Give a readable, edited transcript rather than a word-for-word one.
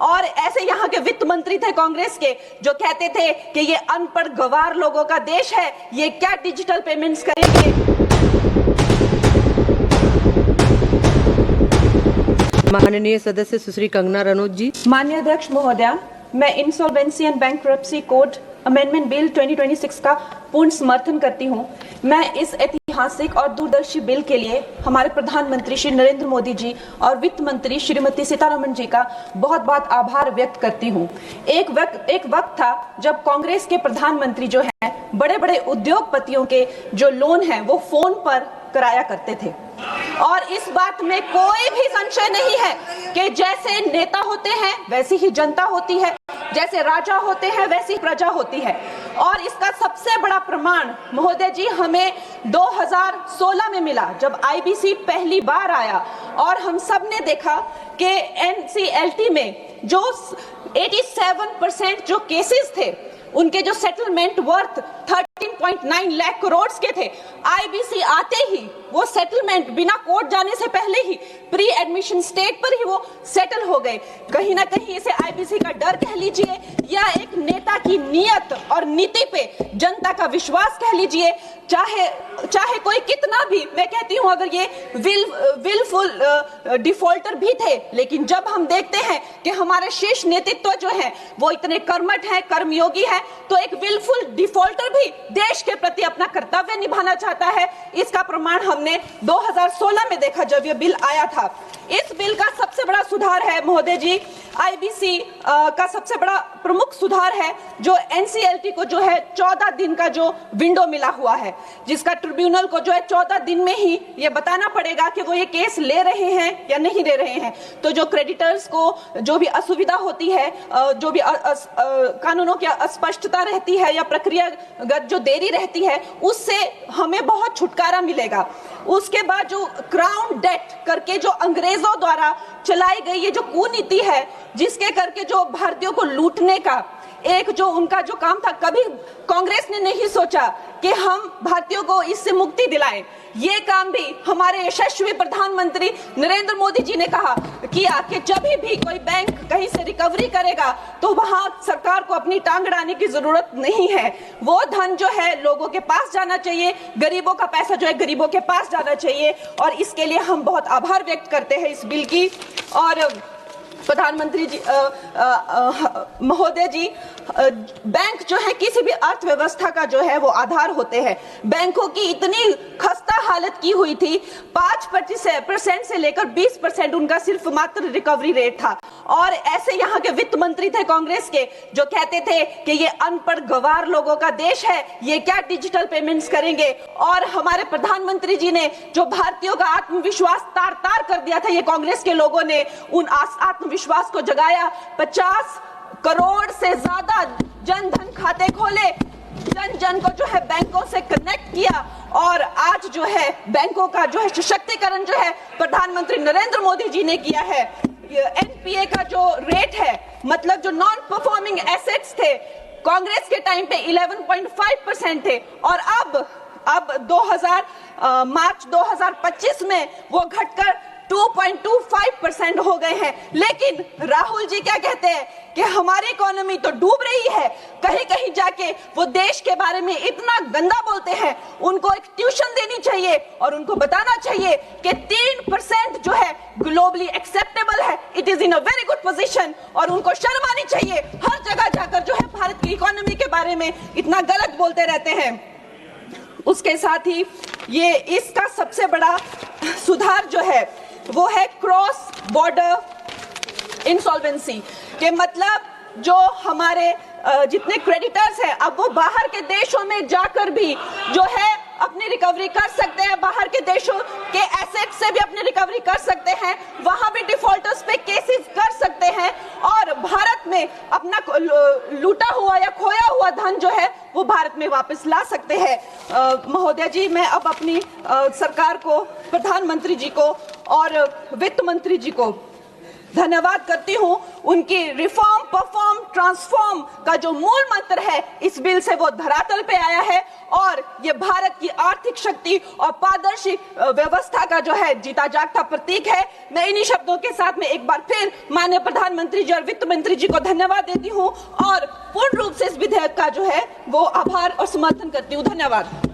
और ऐसे यहाँ के वित्त मंत्री थे कांग्रेस के जो कहते थे कि ये अनपढ़ गवार लोगों का देश है, ये क्या डिजिटल पेमेंट्स करेंगे। माननीय सदस्य सुश्री कंगना रनौत जी। माननीय अध्यक्ष महोदया, मैं insolvency and bankruptcy code amendment bill 2026 का पूर्ण समर्थन करती हूं। मैं इस ऐतिहासिक और दूरदर्शी बिल के लिए हमारे प्रधानमंत्री श्री नरेंद्र मोदी जी और वित्त मंत्री श्रीमती सीतारमण जी का बहुत बहुत आभार व्यक्त करती हूं। एक वक्त था जब कांग्रेस के प्रधानमंत्री जो हैं बड़े बड़े उद्योगपतियों के जो लोन हैं वो फोन पर कराया करते थे, और इस बात में कोई भी संशय नहीं है कि जैसे नेता होते हैं वैसी ही जनता होती है, जैसे राजा होते हैं वैसी प्रजा होती है। और इसका सबसे बड़ा प्रमाण महोदय जी हमें 2016 में मिला, जब आईबीसी पहली बार आया और हम सब ने देखा कि एनसीएलटी में जो 87% जो केसेस थे उनके जो सेटलमेंट वर्थ 13.9 लाख करोड़ के थे, आईबीसी आते ही वो सेटलमेंट बिना कोर्ट जाने से पहले ही प्री एडमिशन स्टेज पर ही वो सेटल हो गए। कहीं ना कहीं इसे आईबीसी का डर कह लीजिए या एक नेता की नीयत और नीति पे जनता का विश्वास कह लीजिए, चाहे कोई कितना भी, मैं कहती हूं अगर ये विलफुल डिफॉल्टर भी थे, लेकिन जब हम देखते हैं कि हमारे शीर्ष नेतृत्व जो है वो इतने कर्मठ हैं, कर्मयोगी हैं, तो एक विलफुल डिफॉल्टर भी देश के प्रति अपना कर्तव्य निभाना चाहता है। इसका प्रमाण हमने 2016 में देखा जब ये बिल आया था। इस बिल का सबसे बड़ा सुधार है महोदय जी, आईबीसी का सबसे बड़ा प्रमुख सुधार है जो एनसीएलटी को जो है 14 दिन का जो विंडो मिला हुआ है, जिसका ट्रिब्यूनल को जो है 14 दिन में ही ये बताना पड़ेगा कि वो ये केस ले रहे हैं या नहीं ले रहे हैं। तो जो क्रेडिटर्स को जो भी असुविधा होती है, जो भी कानूनों की अस्पष्टता रहती है या प्रक्रियागत जो देरी रहती है, उससे हमें बहुत छुटकारा मिलेगा। उसके बाद जो क्राउन डेट करके जो अंग्रेजों द्वारा चलाई गई ये जो कुनीति है, जिसके करके जो भारतीयों को लूटने का एक जो उनका जो काम था, कभी कांग्रेस ने नहीं सोचा कि हम भारतीयों को इससे मुक्ति दिलाएं। ये काम भी हमारे यशस्वी प्रधानमंत्री नरेंद्र मोदी जी ने कहा किया कि जब भी कोई बैंक कहीं से रिकवरी करेगा तो वहां सरकार को अपनी टांग अड़ाने की जरूरत नहीं है। वो धन जो है लोगों के पास जाना चाहिए, गरीबों का पैसा जो है गरीबों के पास जाना चाहिए, और इसके लिए हम बहुत आभार व्यक्त करते हैं इस बिल की। और प्रधानमंत्री जी महोदय जी, बैंक जो है किसी भी अर्थव्यवस्था का जो है वो आधार होते हैं। बैंकों की इतनी खस्ता हालत की हुई थी, 5% से लेकर 20% उनका सिर्फ मात्र रिकवरी रेट था। और ऐसे यहाँ के वित्त मंत्री थे कांग्रेस के जो कहते थे कि ये अनपढ़ गवार लोगों का देश है, ये क्या डिजिटल पेमेंट्स करेंगे। और हमारे प्रधानमंत्री जी ने जो भारतीयों का आत्मविश्वास तार तार कर दिया था, ये कांग्रेस के लोगों ने उन आत्मविश्वास को जगाया। 50 करोड़ से ज्यादा जन धन खाते खोले, जन जन को जो है बैंकों से कनेक्ट किया, और आज जो है बैंकों का जो है सशक्तिकरण जो है प्रधानमंत्री नरेंद्र मोदी जी ने किया है। एनपीए का जो रेट है, मतलब जो नॉन परफॉर्मिंग एसेट्स थे, कांग्रेस के टाइम पे 11.5% थे, और अब मार्च 2025 में वो घटकर 2.25% हो गए हैं। लेकिन राहुल जी क्या कहते हैं कि हमारी इकोनॉमी तो डूब रही है, कहीं कहीं जाके वो देश के बारे में इतना गंदा बोलते हैं। उनको एक ट्यूशन देनी चाहिए और उनको बताना चाहिए कि 3% जो है ग्लोबली एक्सेप्टेबल है, it is in a very good position, और उनको शर्म आनी चाहिए। हर जगह जाकर जो है भारत की इकोनॉमी के बारे में इतना गलत बोलते रहते हैं। उसके साथ ही ये इसका सबसे बड़ा सुधार जो है वो है क्रॉस बॉर्डर इंसॉल्वेंसी के, मतलब जो हमारे जितने क्रेडिटर्स हैं अब वो बाहर के देशों में जाकर भी जो है अपनी रिकवरी कर सकते हैं, बाहर के देशों के एसेट से भी अपनी रिकवरी कर सकते हैं, वहां भी डिफॉल्टर्स पे केसेस कर सकते हैं, और भारत में अपना लूटा हुआ या खोया हुआ धन जो है वो भारत में वापस ला सकते हैं। महोदय जी, मैं अब अपनी सरकार को, प्रधानमंत्री जी को और वित्त मंत्री जी को धन्यवाद करती हूं। उनकी रिफॉर्म, परफॉर्म, ट्रांसफॉर्म का जो मूल मंत्र है इस बिल से वो धरातल पे आया है और ये भारत की आर्थिक शक्ति और पारदर्शी व्यवस्था का जो है जीता जागता प्रतीक है। मैं इन्हीं शब्दों के साथ में एक बार फिर माननीय प्रधानमंत्री जी और वित्त मंत्री जी को धन्यवाद देती हूं और पूर्ण रूप से इस विधेयक का जो है वो आभार और समर्थन करती हूं। धन्यवाद।